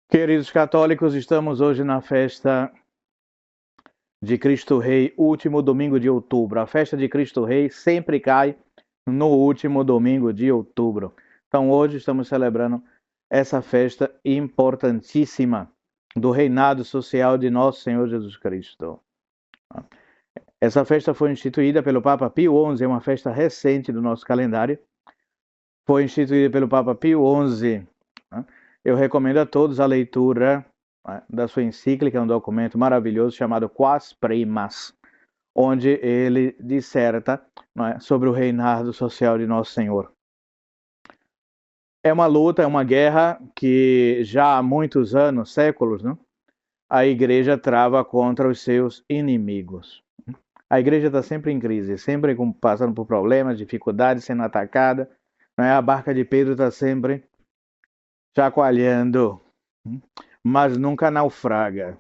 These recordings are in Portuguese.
Queridos católicos, estamos hoje na festa de Cristo Rei, último domingo de outubro. A festa de Cristo Rei sempre cai no último domingo de outubro. Então hoje estamos celebrando essa festa importantíssima do reinado social de nosso Senhor Jesus Cristo. Essa festa foi instituída pelo Papa Pio XI, é uma festa recente do nosso calendário. Foi instituída pelo Papa Pio XI. Eu recomendo a todos a leitura da sua encíclica, um documento maravilhoso chamado Quas Primas, onde ele disserta sobre o reinado social de Nosso Senhor. É uma luta, é uma guerra que já há muitos anos, séculos, a igreja trava contra os seus inimigos. A igreja está sempre em crise, sempre passando por problemas, dificuldades, sendo atacada. A barca de Pedro está sempre chacoalhando, mas nunca naufraga.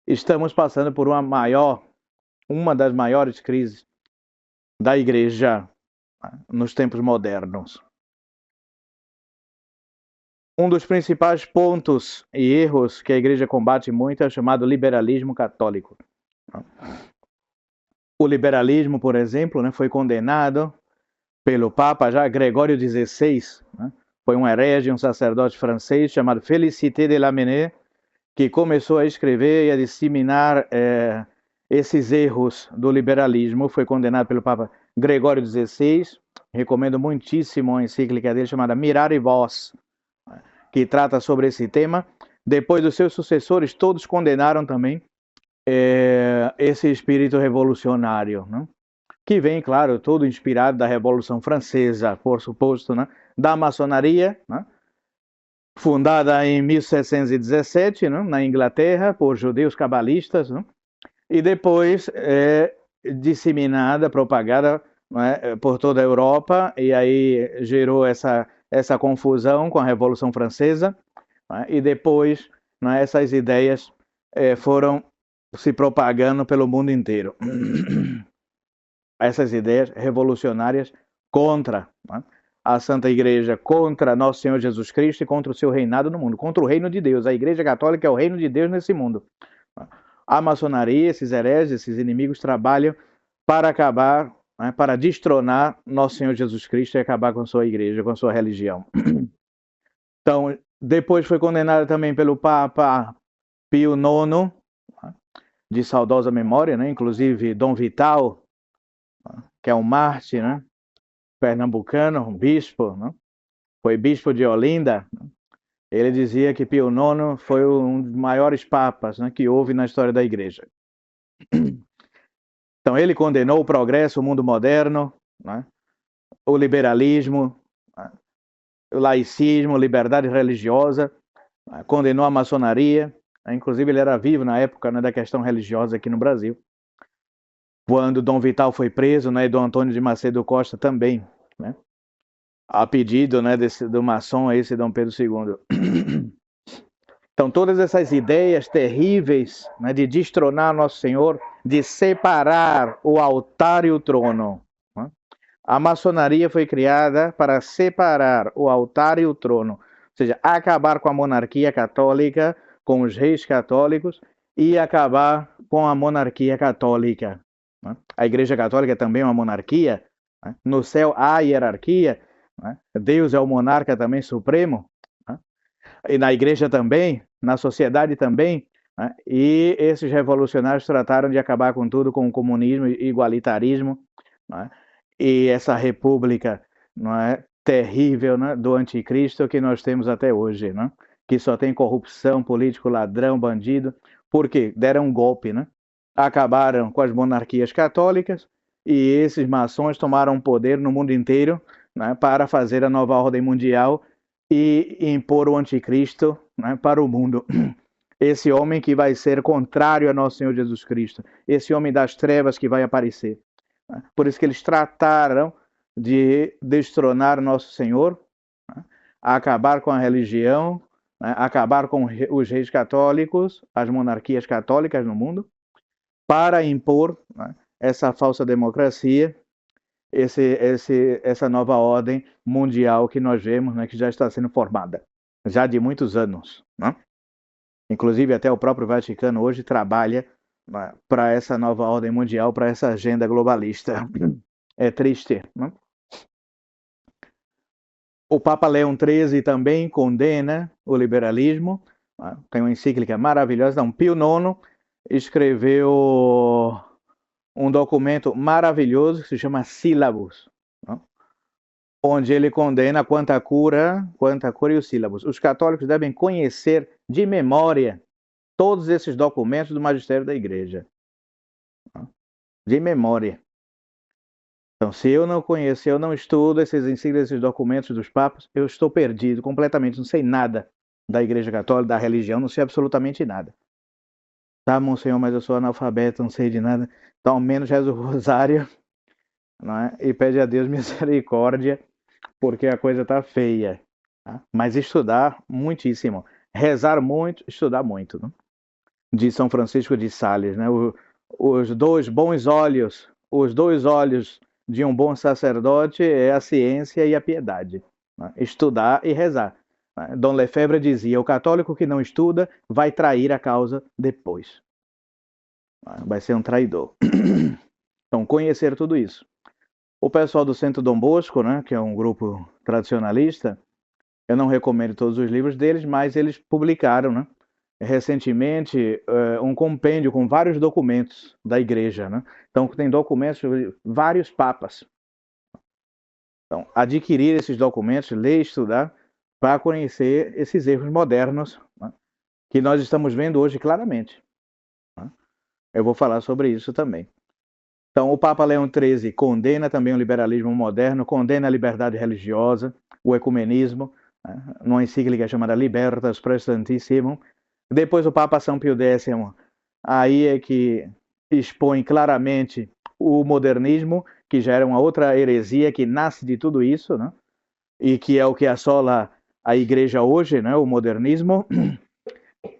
Estamos passando por uma das maiores crises da igreja nos tempos modernos. Um dos principais pontos e erros que a igreja combate muito é o chamado liberalismo católico. O liberalismo, por exemplo, foi condenado pelo Papa já Gregório XVI, foi um herege, um sacerdote francês chamado Félicité de Lamennais, que começou a escrever e a disseminar esses erros do liberalismo. Foi condenado pelo Papa Gregório XVI. Recomendo muitíssimo a encíclica dele chamada Mirare Vos, que trata sobre esse tema. Depois dos seus sucessores, todos condenaram também esse espírito revolucionário, que vem, claro, todo inspirado da Revolução Francesa, por suposto, da maçonaria, fundada em 1717, na Inglaterra, por judeus cabalistas, e depois disseminada, propagada por toda a Europa, e aí gerou essa confusão com a Revolução Francesa, e depois essas ideias foram se propagando pelo mundo inteiro. Essas ideias revolucionárias contra a Santa Igreja, contra Nosso Senhor Jesus Cristo e contra o seu reinado no mundo, contra o reino de Deus. A Igreja Católica é o reino de Deus nesse mundo. A maçonaria, esses hereges, esses inimigos trabalham para acabar, para destronar Nosso Senhor Jesus Cristo e acabar com sua igreja, com sua religião. Então, depois foi condenado também pelo Papa Pio IX, de saudosa memória, inclusive Dom Vital, que é um mártir, pernambucano, um bispo, foi bispo de Olinda. Ele dizia que Pio IX foi um dos maiores papas que houve na história da igreja. Então ele condenou o progresso, o mundo moderno, o liberalismo, o laicismo, a liberdade religiosa, condenou a maçonaria. Inclusive ele era vivo na época da questão religiosa aqui no Brasil, quando Dom Vital foi preso, e Dom Antônio de Macedo Costa também, a pedido do maçom esse Dom Pedro II. Então todas essas ideias terríveis de destronar Nosso Senhor, de separar o altar e o trono. A maçonaria foi criada para separar o altar e o trono, ou seja, acabar com a monarquia católica, com os reis católicos e acabar com a monarquia católica. A Igreja Católica é também uma monarquia. No céu há hierarquia. Deus é o monarca também supremo. E na Igreja também, na sociedade também. E esses revolucionários trataram de acabar com tudo, com o comunismo e igualitarismo. E essa república terrível do anticristo que nós temos até hoje, que só tem corrupção, político, ladrão, bandido. Por quê? Deram um golpe, acabaram com as monarquias católicas e esses maçons tomaram poder no mundo inteiro para fazer a nova ordem mundial e impor o anticristo para o mundo. Esse homem que vai ser contrário a Nosso Senhor Jesus Cristo, esse homem das trevas que vai aparecer. Por isso que eles trataram de destronar Nosso Senhor, acabar com a religião, acabar com os reis católicos, as monarquias católicas no mundo, para impor essa falsa democracia, essa nova ordem mundial que nós vemos, que já está sendo formada, já de muitos anos. Inclusive, até o próprio Vaticano hoje trabalha para essa nova ordem mundial, para essa agenda globalista. É triste, né? O Papa Leão XIII também condena o liberalismo. Tem uma encíclica maravilhosa. Então, Pio IX escreveu um documento maravilhoso que se chama Sílabus, né? Onde ele condena quanta cura e os sílabos. Os católicos devem conhecer de memória todos esses documentos do magistério da igreja. De memória. Então, se eu não conheço, se eu não estudo esses encíclicas, esses documentos dos papas, eu estou perdido completamente, não sei nada da igreja católica, da religião, não sei absolutamente nada. Tá, monsenhor, mas eu sou analfabeto, não sei de nada. Então, ao menos reza o rosário, não é? E pede a Deus misericórdia, porque a coisa tá feia. Tá? Mas estudar muitíssimo. Rezar muito, estudar muito. Né? De São Francisco de Sales, né? Os dois olhos de um bom sacerdote é a ciência e a piedade. Né? Estudar e rezar. Dom Lefebvre dizia: o católico que não estuda vai trair a causa depois. Vai ser um traidor. Então, conhecer tudo isso. O pessoal do Centro Dom Bosco, né, que é um grupo tradicionalista, eu não recomendo todos os livros deles, mas eles publicaram, né, recentemente um compêndio com vários documentos da igreja. Né? Então, tem documentos de vários papas. Então, adquirir esses documentos, ler e estudar, para conhecer esses erros modernos, né, que nós estamos vendo hoje claramente. Né? Eu vou falar sobre isso também. Então, o Papa Leão XIII condena também o liberalismo moderno, condena a liberdade religiosa, o ecumenismo, né, numa encíclica chamada Libertas Protestantissimum. Depois o Papa São Pio X, aí é que expõe claramente o modernismo, que já era uma outra heresia que nasce de tudo isso, né? E que é o que assola a igreja hoje, né? O modernismo.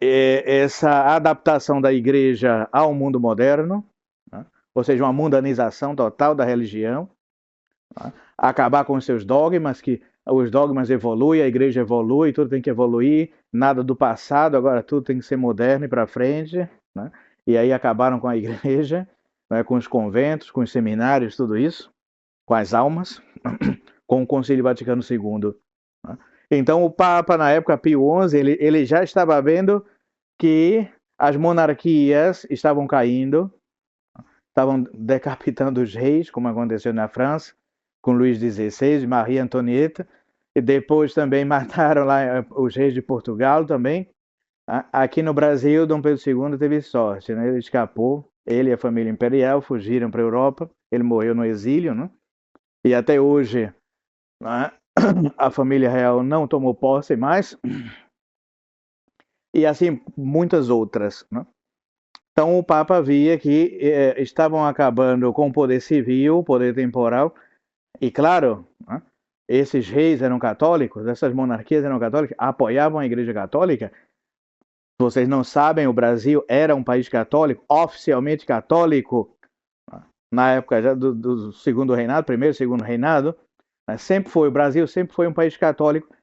Essa adaptação da igreja ao mundo moderno, né? Ou seja, uma mundanização total da religião, né? Acabar com os seus dogmas, que os dogmas evoluem, a igreja evolui, tudo tem que evoluir, nada do passado, agora tudo tem que ser moderno e para frente, né? E aí acabaram com a igreja, né? Com os conventos, com os seminários, tudo isso, com as almas, com o Concílio Vaticano II. Né? Então o Papa, na época, Pio XI, ele já estava vendo que as monarquias estavam caindo, estavam decapitando os reis, como aconteceu na França, com Luís XVI, Maria Antonieta, e depois também mataram lá os reis de Portugal também. Aqui no Brasil, Dom Pedro II teve sorte, né? Ele escapou, ele e a família imperial fugiram para a Europa, ele morreu no exílio, né? E até hoje, né, a família real não tomou posse mais, e assim muitas outras, né? Então o Papa via que estavam acabando com o poder civil, o poder temporal, e claro, né, esses reis eram católicos, essas monarquias eram católicas, apoiavam a Igreja Católica. Se vocês não sabem, o Brasil era um país católico, oficialmente católico, na época já do segundo reinado, primeiro e segundo reinado, sempre foi, o Brasil sempre foi um país católico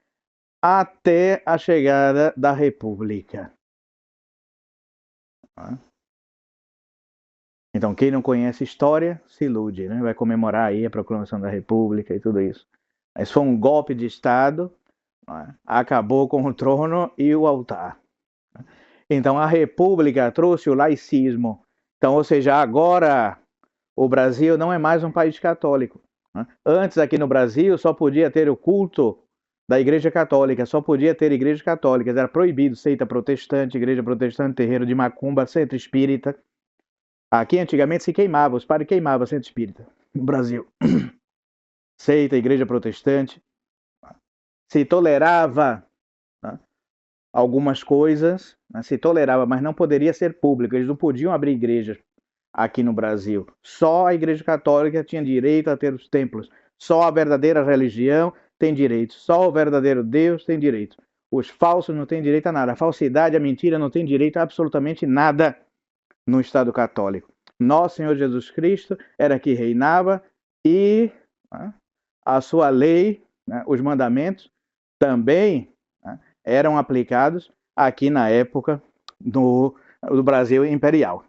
até a chegada da República. Então, quem não conhece história, se ilude, né? Vai comemorar aí a proclamação da República e tudo isso. Mas foi um golpe de Estado, né? Acabou com o trono e o altar. Então, a República trouxe o laicismo. Então, ou seja, agora o Brasil não é mais um país católico. Né? Antes, aqui no Brasil, só podia ter o culto da Igreja Católica, só podia ter igrejas católicas. Era proibido seita protestante, igreja protestante, terreiro de macumba, centro espírita. Aqui antigamente se queimava, os padres queimavam centro espírita no Brasil. Seita, igreja protestante. Se tolerava, né, algumas coisas, né, se tolerava, mas não poderia ser público. Eles não podiam abrir igrejas aqui no Brasil. Só a Igreja Católica tinha direito a ter os templos. Só a verdadeira religião tem direito. Só o verdadeiro Deus tem direito. Os falsos não têm direito a nada. A falsidade, a mentira não tem direito a absolutamente nada no Estado católico. Nosso Senhor Jesus Cristo era que reinava e, né, a sua lei, né, os mandamentos, também, né, eram aplicados aqui na época do Brasil imperial,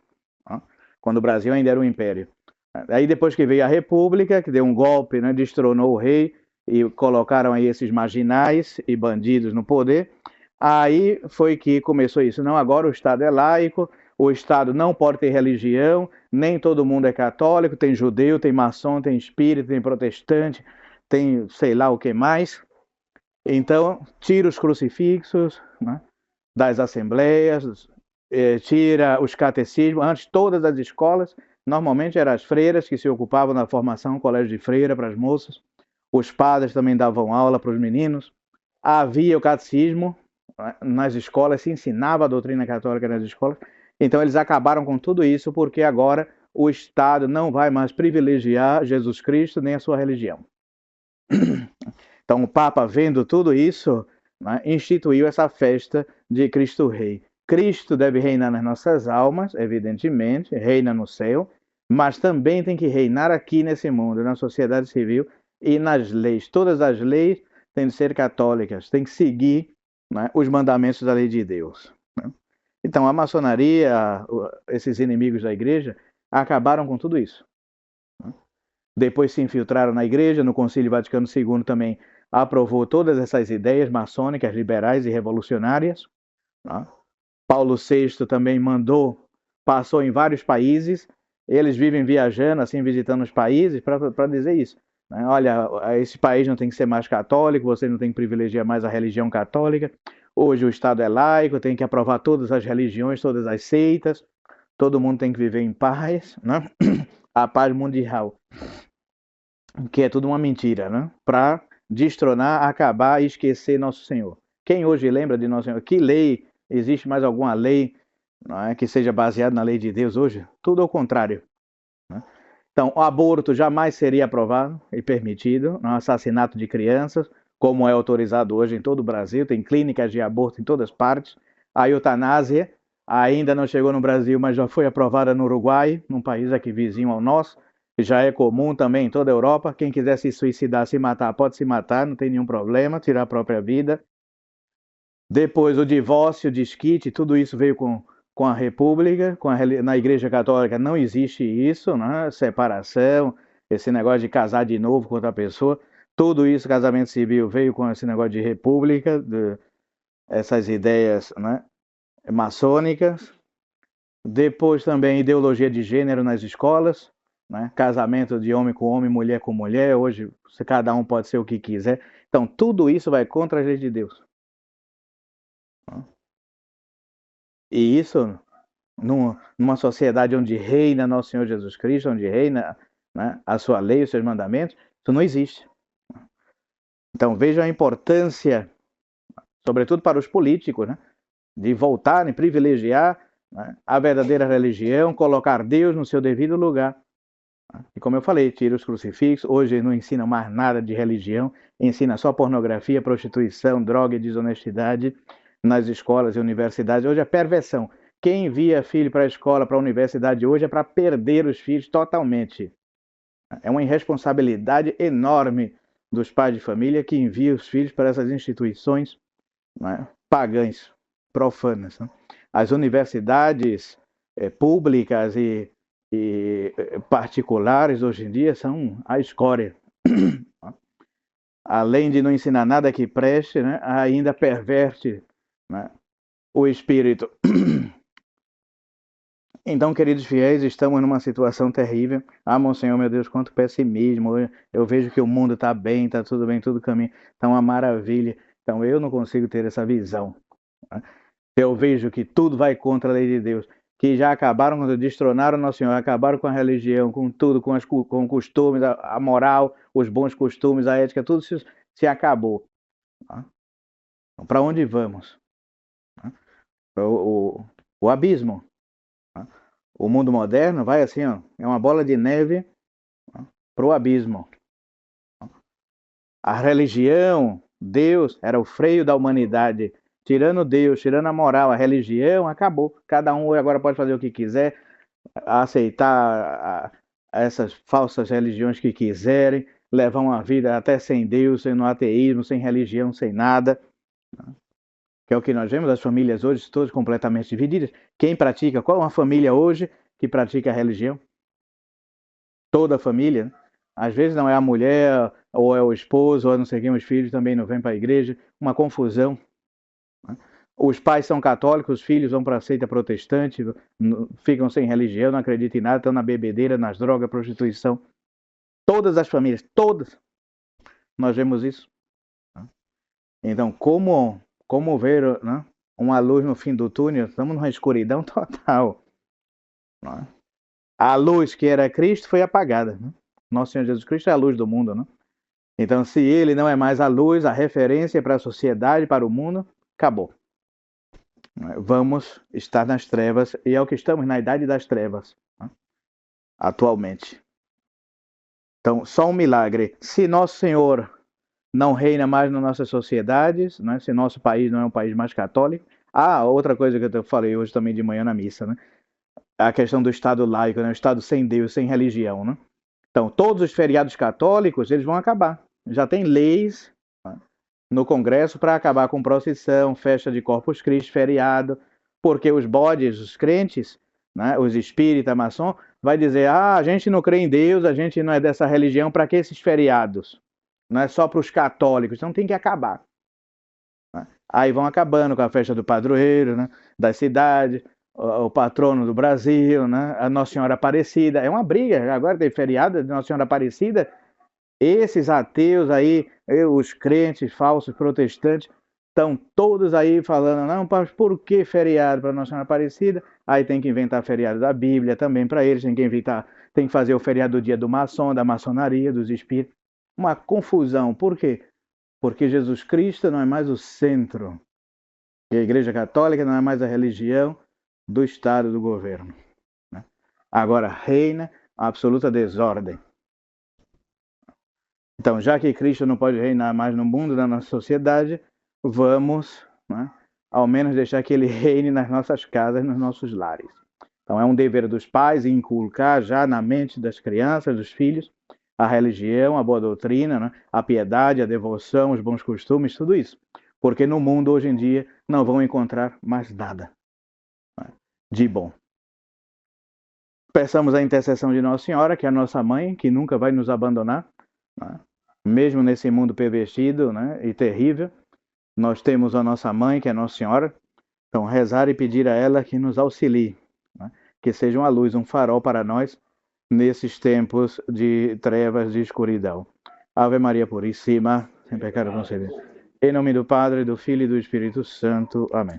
né? Quando o Brasil ainda era um império. Aí depois que veio a República, que deu um golpe, né, destronou o rei e colocaram aí esses marginais e bandidos no poder, aí foi que começou isso. Não, agora o Estado é laico, o Estado não pode ter religião, nem todo mundo é católico, tem judeu, tem maçom, tem espírita, tem protestante, tem sei lá o que mais. Então, tira os crucifixos, né, das assembleias, tira os catecismos. Antes, todas as escolas, normalmente eram as freiras que se ocupavam da formação, colégio de freira para as moças. Os padres também davam aula para os meninos. Havia o catecismo, nas escolas, se ensinava a doutrina católica nas escolas. Então, eles acabaram com tudo isso, porque agora o Estado não vai mais privilegiar Jesus Cristo nem a sua religião. Então, o Papa, vendo tudo isso, né, instituiu essa festa de Cristo Rei. Cristo deve reinar nas nossas almas, evidentemente, reina no céu, mas também tem que reinar aqui nesse mundo, na sociedade civil e nas leis. Todas as leis têm de ser católicas, têm que seguir, né, os mandamentos da lei de Deus. Né? Então, a maçonaria, esses inimigos da igreja, acabaram com tudo isso. Né? Depois se infiltraram na igreja, no Concílio Vaticano II também aprovou todas essas ideias maçônicas, liberais e revolucionárias. Né? Paulo VI também passou em vários países, eles vivem viajando, assim, visitando os países para dizer isso. Né? Olha, esse país não tem que ser mais católico, você não tem que privilegiar mais a religião católica. Hoje o Estado é laico, tem que aprovar todas as religiões, todas as seitas, todo mundo tem que viver em paz, né? A paz mundial, que é tudo uma mentira, né? Para destronar, acabar e esquecer Nosso Senhor. Quem hoje lembra de Nosso Senhor? Que lei? Existe mais alguma lei, não é, que seja baseada na lei de Deus hoje? Tudo ao contrário. Né? Então, o aborto jamais seria aprovado e permitido, o assassinato de crianças, como é autorizado hoje em todo o Brasil, tem clínicas de aborto em todas partes. A eutanásia ainda não chegou no Brasil, mas já foi aprovada no Uruguai, num país aqui vizinho ao nosso, que já é comum também em toda a Europa. Quem quiser se suicidar, se matar, pode se matar, não tem nenhum problema, tirar a própria vida. Depois o divórcio, desquite, tudo isso veio com a República, na Igreja Católica não existe isso, né? Separação, esse negócio de casar de novo com outra pessoa, tudo isso, casamento civil, veio com esse negócio de República, essas ideias, né, maçônicas. Depois também ideologia de gênero nas escolas, né? Casamento de homem com homem, mulher com mulher, hoje cada um pode ser o que quiser. Então tudo isso vai contra as leis de Deus. E isso, numa sociedade onde reina Nosso Senhor Jesus Cristo, onde reina, né, a sua lei, os seus mandamentos, isso não existe. Então vejam a importância, sobretudo para os políticos, né, de voltarem, privilegiar, né, a verdadeira religião, colocar Deus no seu devido lugar. E como eu falei, tira os crucifixos, hoje não ensina mais nada de religião, ensina só pornografia, prostituição, droga e desonestidade nas escolas e universidades. Hoje é perversão. Quem envia filho para a escola, para a universidade hoje é para perder os filhos totalmente. É uma irresponsabilidade enorme dos pais de família que enviam os filhos para essas instituições, né, pagãs, profanas. Né? As universidades públicas e particulares hoje em dia são a escória. Além de não ensinar nada que preste, né, ainda perverte, né, o espírito. Então, queridos fiéis, estamos numa situação terrível. Ah, Monsenhor, meu Deus, quanto pessimismo. Eu vejo que o mundo está bem, está tudo bem, tudo caminho, está uma maravilha. Então, eu não consigo ter essa visão. Né? Eu vejo que tudo vai contra a lei de Deus, que já acabaram quando destronaram Nosso Senhor, acabaram com a religião, com tudo, com costumes, a moral, os bons costumes, a ética, tudo se acabou. Tá? Então, para onde vamos? Tá? O abismo. Tá? O mundo moderno vai assim, ó, é uma bola de neve, tá, para o abismo. A religião, Deus, era o freio da humanidade. Tirando Deus, tirando a moral, a religião, acabou. Cada um agora pode fazer o que quiser, aceitar essas falsas religiões que quiserem, levar uma vida até sem Deus, sem no ateísmo, sem religião, sem nada. que é o que nós vemos, as famílias hoje todas completamente divididas. Quem pratica, qual é uma família hoje que pratica a religião? Toda a família, né? Às vezes não é a mulher, ou é o esposo, ou não sei quem, os filhos também não vêm para a igreja, uma confusão. Né? Os pais são católicos, os filhos vão para a seita protestante, ficam sem religião, não acreditam em nada, estão na bebedeira, nas drogas, prostituição. Todas as famílias, todas, nós vemos isso. Então, como ver, né, uma luz no fim do túnel? Estamos numa escuridão total. Né? A luz que era Cristo foi apagada. Né? Nosso Senhor Jesus Cristo é a luz do mundo. Né? Então, se ele não é mais a luz, a referência para a sociedade, para o mundo, acabou. Vamos estar nas trevas, e é o que estamos na idade das trevas, né? Atualmente. Então, só um milagre. Se Nosso Senhor não reina mais nas nossas sociedades, né? Se nosso país não é um país mais católico. Outra coisa que eu falei hoje também de manhã na missa, né? A questão do Estado laico, né? O Estado sem Deus, sem religião, né? Então, todos os feriados católicos, eles vão acabar. Já tem leis, né, no Congresso para acabar com procissão, festa de Corpus Christi, feriado, porque os bodes, os crentes, né, os espíritas, maçom, vai dizer, a gente não crê em Deus, a gente não é dessa religião, para que esses feriados? Não é só para os católicos, então tem que acabar. Né? Aí vão acabando com a festa do padroeiro, né, da cidade, o patrono do Brasil, né, a Nossa Senhora Aparecida. É uma briga, agora tem feriado de Nossa Senhora Aparecida. Esses ateus aí, os crentes falsos, protestantes, estão todos aí falando, não, por que feriado para Nossa Senhora Aparecida? Aí tem que inventar feriado da Bíblia também para eles, tem que fazer o feriado do dia do maçom, da maçonaria, dos espíritos. Uma confusão. Por quê? Porque Jesus Cristo não é mais o centro. E a Igreja Católica não é mais a religião do Estado, do governo. Né? Agora reina a absoluta desordem. Então, já que Cristo não pode reinar mais no mundo, na nossa sociedade, vamos, né, ao menos deixar que ele reine nas nossas casas, nos nossos lares. Então, é um dever dos pais inculcar já na mente das crianças, dos filhos, a religião, a boa doutrina, né, a piedade, a devoção, os bons costumes, tudo isso. Porque no mundo, hoje em dia, não vão encontrar mais nada, né, de bom. Peçamos a intercessão de Nossa Senhora, que é a nossa mãe, que nunca vai nos abandonar, né? Mesmo nesse mundo pervertido, né, e terrível, nós temos a nossa mãe, que é Nossa Senhora. Então, rezar e pedir a ela que nos auxilie, né, que seja uma luz, um farol para nós nesses tempos de trevas, de escuridão. Ave Maria Puríssima, sem pecado concebida. Em nome do Padre, do Filho e do Espírito Santo. Amém.